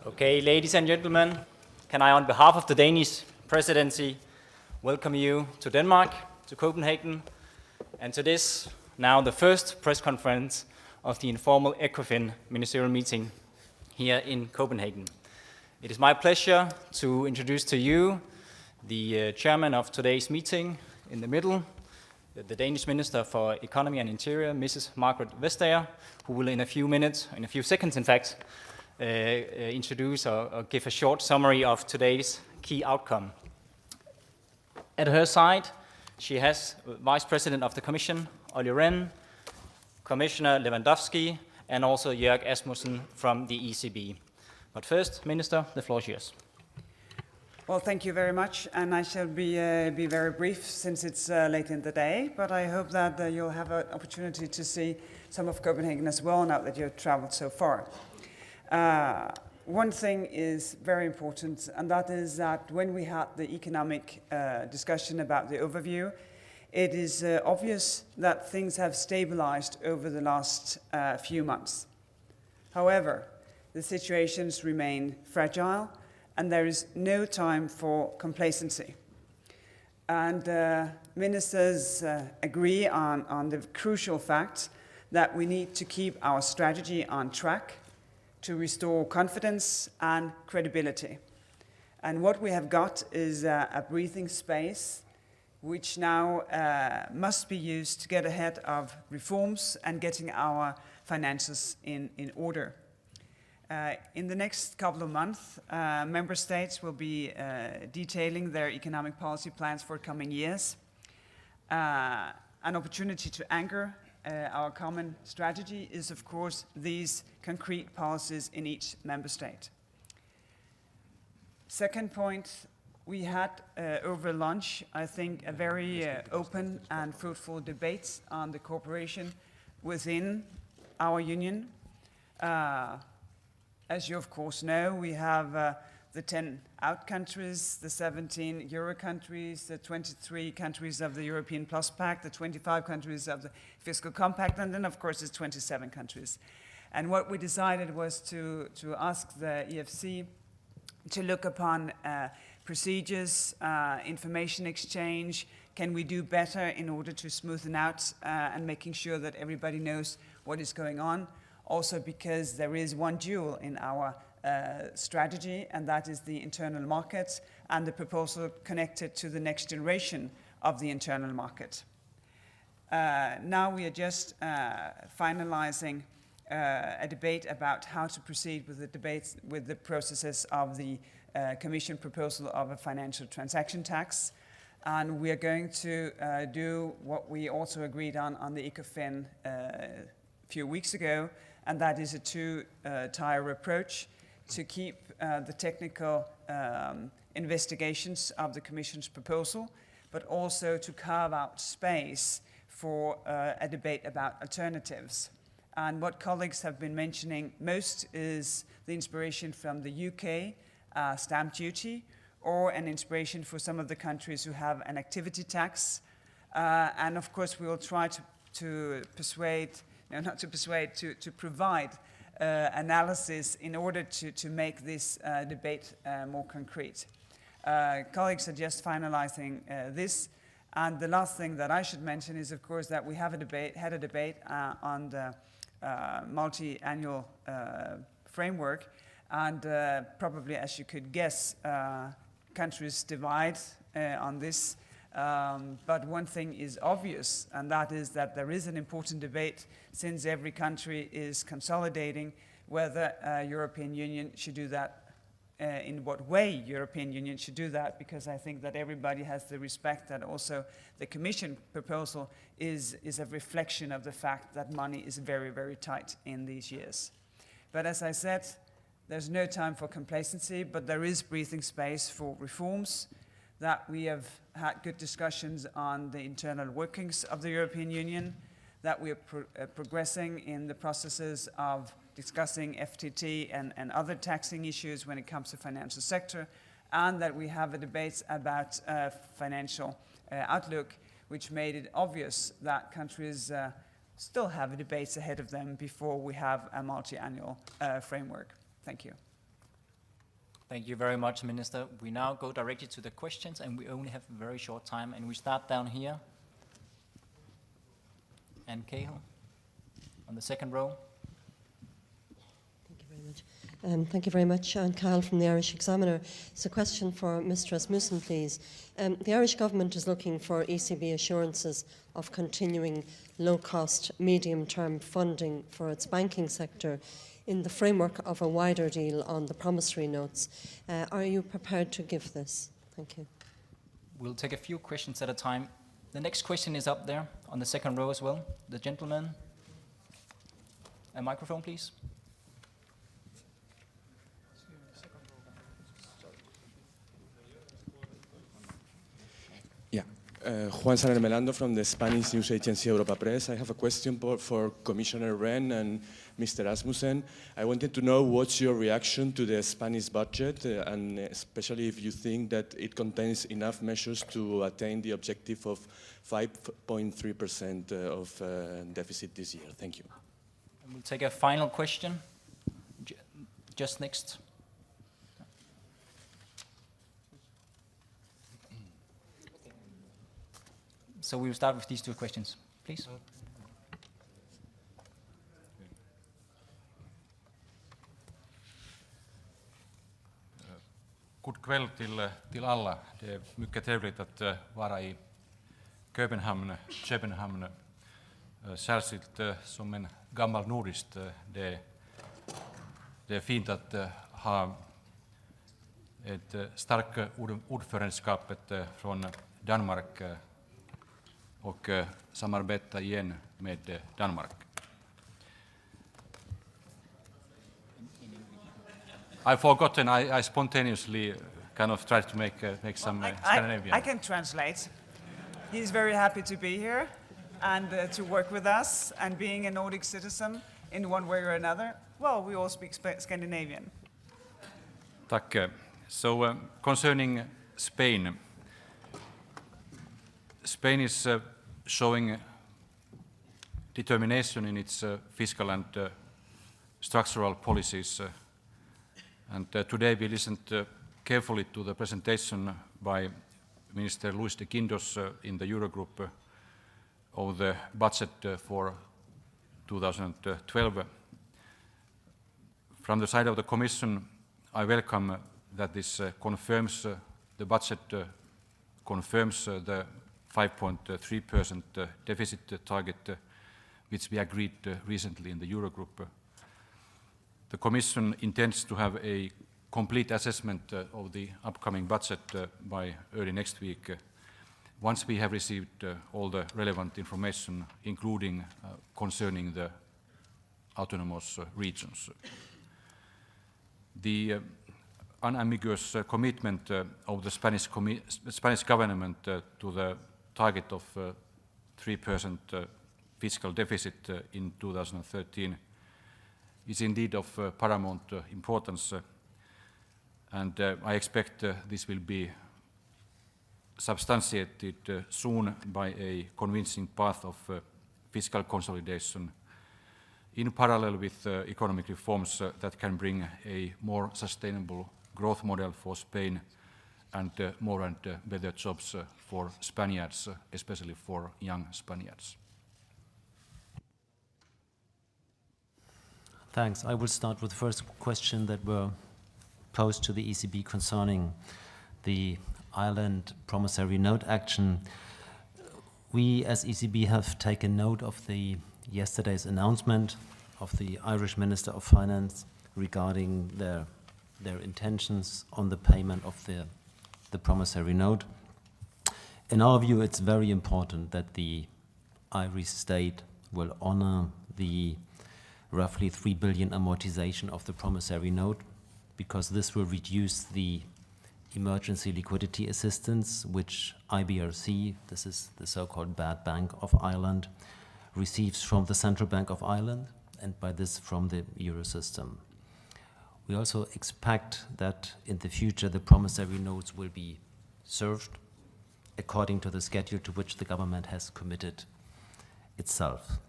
Okay, ladies and gentlemen, can I, on behalf of the Danish presidency, welcome you to Denmark, to Copenhagen, and to this, now the first press conference of the informal ECOFIN ministerial meeting here in Copenhagen. It is my pleasure to introduce to you the chairman of today's meeting in the middle, the Danish Minister for Economy and Interior, Mrs. Margaret Vestager, who will in a few seconds in fact, introduce or give a short summary of today's key outcome. At her side, she has Vice President of the Commission, Olli Rehn, Commissioner Lewandowski, and also Jörg Asmussen from the ECB. But first, Minister, the floor is yours. Well, thank you very much, and I shall be very brief since it's late in the day, but I hope that you'll have an opportunity to see some of Copenhagen as well now that you've traveled so far. One thing is very important, and that is that when we had the economic discussion about the overview, it is obvious that things have stabilized over the last few months. However, the situations remain fragile, and there is no time for complacency. And ministers agree on the crucial fact that we need to keep our strategy on track to restore confidence and credibility. And what we have got is a breathing space which now must be used to get ahead of reforms and getting our finances in order. In the next couple of months, member states will be detailing their economic policy plans for coming years. An opportunity to anchor our common strategy is, of course, these concrete policies in each member state. Second point, we had over lunch, I think, a very open and fruitful debate on the cooperation within our union. As you, of course, know, we have the 10 out countries, the 17 Euro countries, the 23 countries of the European Plus Pact, the 25 countries of the Fiscal Compact, and then, of course, it's 27 countries. And what we decided was to ask the EFC to look upon procedures, information exchange. Can we do better in order to smoothen out and making sure that everybody knows what is going on? Also because there is one jewel in our strategy, and that is the internal market and the proposal connected to the next generation of the internal market. Now we are just finalizing a debate about how to proceed with the debates with the processes of the Commission proposal of a financial transaction tax. And we are going to do what we also agreed on the ECOFIN a few weeks ago, and that is a two-tier approach to keep the technical investigations of the Commission's proposal, but also to carve out space for a debate about alternatives. And what colleagues have been mentioning most is the inspiration from the UK stamp duty, or an inspiration for some of the countries who have an activity tax. And of course, we will try to provide analysis in order to make this debate more concrete. Colleagues are just finalizing this. And the last thing that I should mention is, of course, that we have had a debate on the multi-annual framework. And probably, as you could guess, countries divide on this. But one thing is obvious, and that is that there is an important debate, since every country is consolidating, whether European Union should do that, in what way European Union should do that, because I think that everybody has the respect that also the Commission proposal is a reflection of the fact that money is very, very tight in these years. But as I said, there's no time for complacency, but there is breathing space for reforms, that we have had good discussions on the internal workings of the European Union, that we are progressing in the processes of discussing FTT and other taxing issues when it comes to financial sector, and that we have a debate about financial outlook, which made it obvious that countries still have debates ahead of them before we have a multi-annual framework. Thank you. Thank you very much, Minister. We now go directly to the questions, and we only have a very short time, and we start down here. And Cahill, on the second row. Thank you very much. Thank you very much. I'm Carl from the Irish Examiner. It's a question for Mr. Rasmussen, please. The Irish government is looking for ECB assurances of continuing low-cost, medium-term funding for its banking sector in the framework of a wider deal on the promissory notes. Are you prepared to give this? Thank you. We'll take a few questions at a time. The next question is up there on the second row as well. The gentleman. A microphone, please. Juan Saner Melando from the Spanish news agency Europa Press. I have a question for Commissioner Rehn and Mr. Asmussen. I wanted to know what's your reaction to the Spanish budget, and especially if you think that it contains enough measures to attain the objective of 5.3% of deficit this year. Thank you. And we'll take a final question just next. So we'll start with these two questions, please. God kväll till alla. Det är mycket trevligt att vara i Köpenhamn. Särskilt som en gammal nordist. Det är fint att ha ett starkt ordförandeskap från Danmark och samarbeta igen med Danmark. I've forgotten. I spontaneously kind of tried to make some Scandinavian. I can translate. He's very happy to be here and to work with us, and being a Nordic citizen in one way or another. Well, we all speak Scandinavian. Tack. So concerning Spain. Spain is showing determination in its fiscal and structural policies. And today we listened carefully to the presentation by Minister Luis de Guindos in the Eurogroup of the budget for 2012. From the side of the Commission, I welcome that this confirms the budget confirms the 5.3% deficit target, which we agreed recently in the Eurogroup. The Commission intends to have a complete assessment of the upcoming budget by early next week, once we have received all the relevant information, including concerning the autonomous regions. The unambiguous commitment of the Spanish government to the target of 3% fiscal deficit in 2013 is indeed of paramount importance, and I expect this will be substantiated soon by a convincing path of fiscal consolidation in parallel with economic reforms that can bring a more sustainable growth model for Spain and more and better jobs for Spaniards, especially for young Spaniards. Thanks. I will start with the first question that were posed to the ECB concerning the Ireland promissory note action. We as ECB have taken note of yesterday's announcement of the Irish Minister of Finance regarding their intentions on the payment of the promissory note. In our view, it's very important that the Irish state will honor the roughly 3 billion amortization of the promissory note, because this will reduce the emergency liquidity assistance which IBRC, this is the so-called bad bank of Ireland, receives from the Central Bank of Ireland, and by this from the Eurosystem. We also expect that in the future the promissory notes will be served according to the schedule to which the government has committed itself.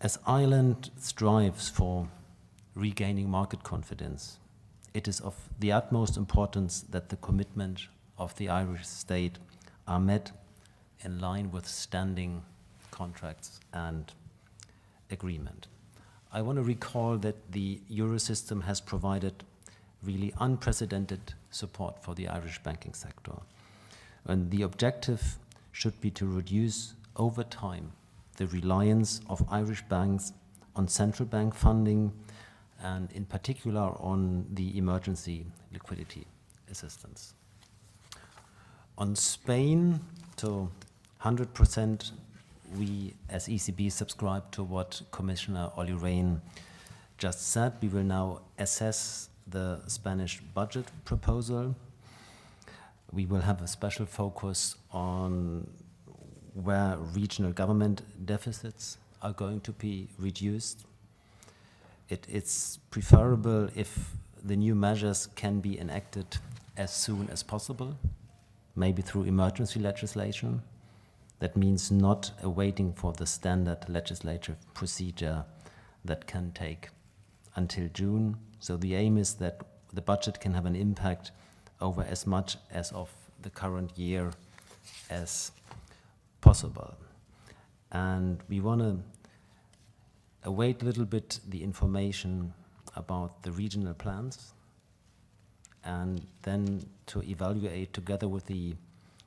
As Ireland strives for regaining market confidence, it is of the utmost importance that the commitment of the Irish state are met in line with standing contracts and agreement. I want to recall that the Eurosystem has provided really unprecedented support for the Irish banking sector. And the objective should be to reduce over time the reliance of Irish banks on central bank funding and in particular on the emergency liquidity assistance. On Spain, to 100%, we as ECB subscribe to what Commissioner Olli Rehn just said. We will now assess the Spanish budget proposal. We will have a special focus on where regional government deficits are going to be reduced. It's preferable if the new measures can be enacted as soon as possible, maybe through emergency legislation. That means not waiting for the standard legislative procedure that can take until June. So the aim is that the budget can have an impact over as much as of the current year as possible. And we want to await a little bit the information about the regional plans and then to evaluate together with the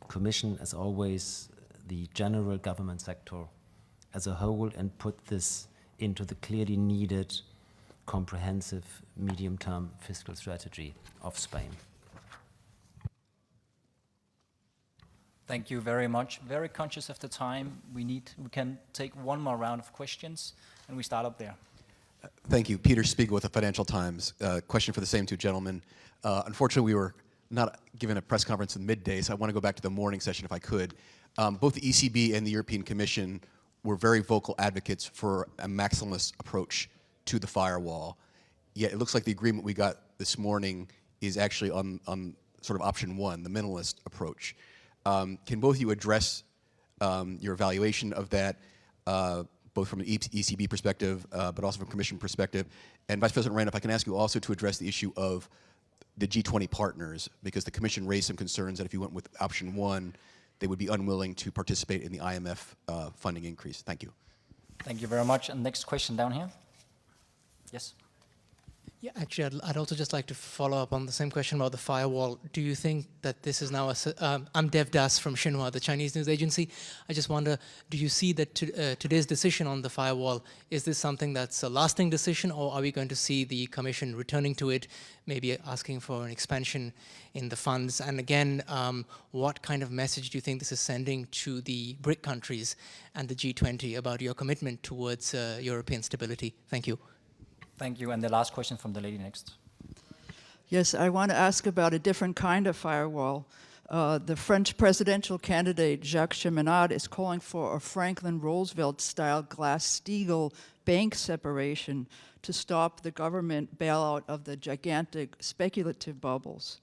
Commission, as always, the general government sector as a whole and put this into the clearly needed comprehensive medium-term fiscal strategy of Spain. Thank you very much. Very conscious of the time. We can take one more round of questions, and we start up there. Thank you. Peter Spiegel with the Financial Times. Question for the same two gentlemen. Unfortunately, we were not given a press conference in midday, so I want to go back to the morning session if I could. Both the ECB and the European Commission were very vocal advocates for a maximalist approach to the firewall. Yet it looks like the agreement we got this morning is actually on sort of option one, the minimalist approach. Can both of you address your evaluation of that, both from an ECB perspective, but also from a Commission perspective? And Vice President Rehn, if I can ask you also to address the issue of the G20 partners, because the Commission raised some concerns that if you went with option one, they would be unwilling to participate in the IMF funding increase. Thank you. Thank you very much. And next question down here. Yes. Yeah, actually, I'd also just like to follow up on the same question about the firewall. Do you think that this is now I'm Dev Das from Xinhua, the Chinese news agency. I just wonder, do you see that today's decision on the firewall, is this something that's a lasting decision, or are we going to see the Commission returning to it, maybe asking for an expansion in the funds? And again, what kind of message do you think this is sending to the BRIC countries and the G20 about your commitment towards European stability? Thank you. Thank you. And the last question from the lady next. Yes, I want to ask about a different kind of firewall. The French presidential candidate Jacques Cheminade is calling for a Franklin Roosevelt-style Glass-Steagall bank separation to stop the government bailout of the gigantic speculative bubbles.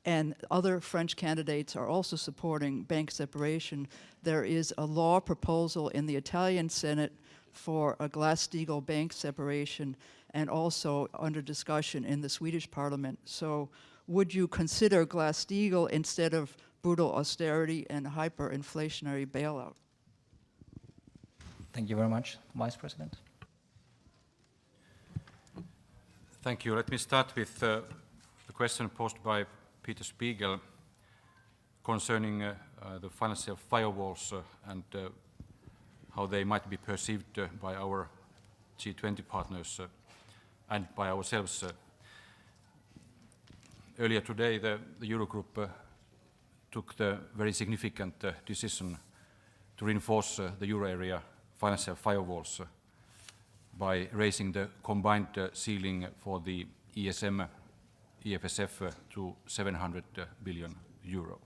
And other French candidates are also supporting bank separation. There is a law proposal in the Italian Senate for a Glass-Steagall bank separation, and also under discussion in the Swedish parliament. So would you consider Glass-Steagall instead of brutal austerity and hyperinflationary bailout? Thank you very much. Vice President. Thank you. Let me start with the question posed by Peter Spiegel concerning the financial firewalls and how they might be perceived by our G20 partners and by ourselves. Earlier today, the Eurogroup took the very significant decision to reinforce the euro area financial firewalls by raising the combined ceiling for the ESM, EFSF to 700 billion euro.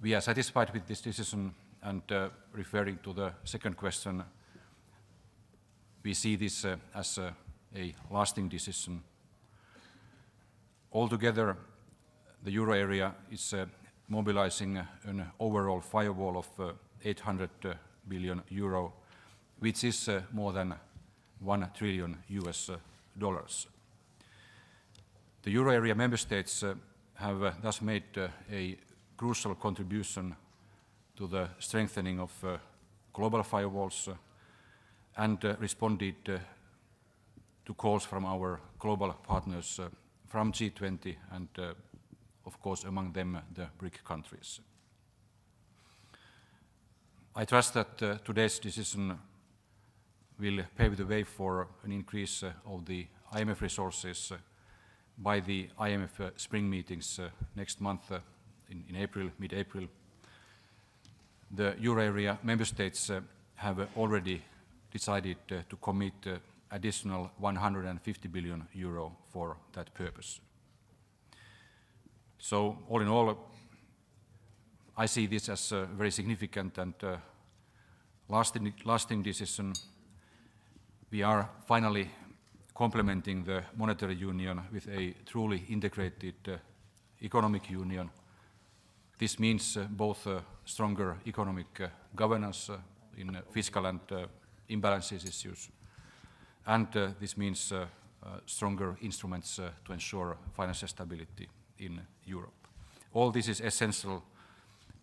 We are satisfied with this decision, and referring to the second question, we see this as a lasting decision. Altogether, the euro area is mobilizing an overall firewall of 800 billion euro, which is more than $1 trillion US dollars. The euro area member states have thus made a crucial contribution to the strengthening of global firewalls and responded to calls from our global partners from G20 and, of course, among them the BRIC countries. I trust that today's decision will pave the way for an increase of the IMF resources by the IMF spring meetings next month in April, mid-April. The euro area member states have already decided to commit additional 150 billion euro for that purpose. So all in all, I see this as a very significant and lasting decision. We are finally complementing the monetary union with a truly integrated economic union. This means both stronger economic governance in fiscal and imbalances issues, and this means stronger instruments to ensure financial stability in Europe. All this is essential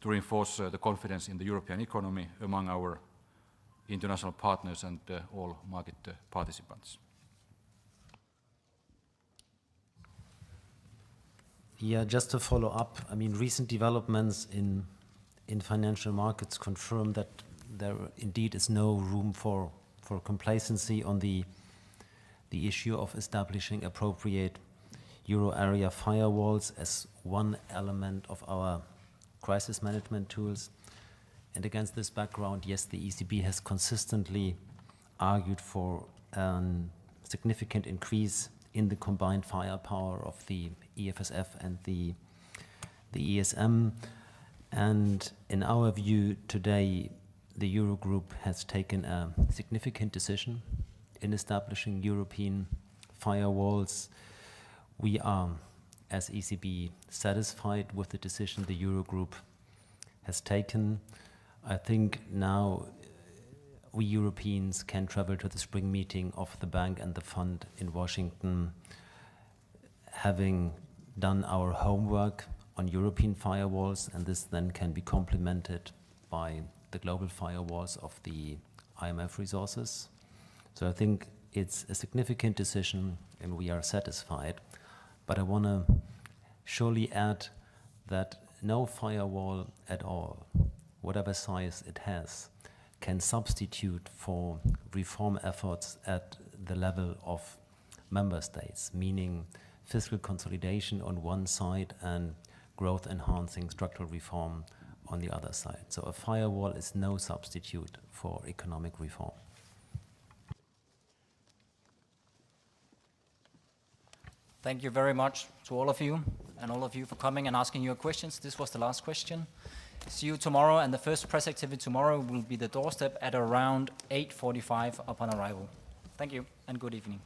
to reinforce the confidence in the European economy among our international partners and all market participants. Yeah, just to follow up, I mean, recent developments in financial markets confirm that there indeed is no room for complacency on the issue of establishing appropriate euro area firewalls as one element of our crisis management tools. And against this background, yes, the ECB has consistently argued for a significant increase in the combined firepower of the EFSF and the ESM. And in our view today, the Eurogroup has taken a significant decision in establishing European firewalls. We are, as ECB, satisfied with the decision the Eurogroup has taken. I think now we Europeans can travel to the spring meeting of the bank and the fund in Washington, having done our homework on European firewalls, and this then can be complemented by the global firewalls of the IMF resources. So I think it's a significant decision and we are satisfied. But I want to surely add that no firewall at all, whatever size it has, can substitute for reform efforts at the level of member states, meaning fiscal consolidation on one side and growth-enhancing structural reform on the other side. So a firewall is no substitute for economic reform. Thank you very much to all of you, and all of you for coming and asking your questions. This was the last question. See you tomorrow, and the first press activity tomorrow will be the doorstep at around 8:45 upon arrival. Thank you, and good evening.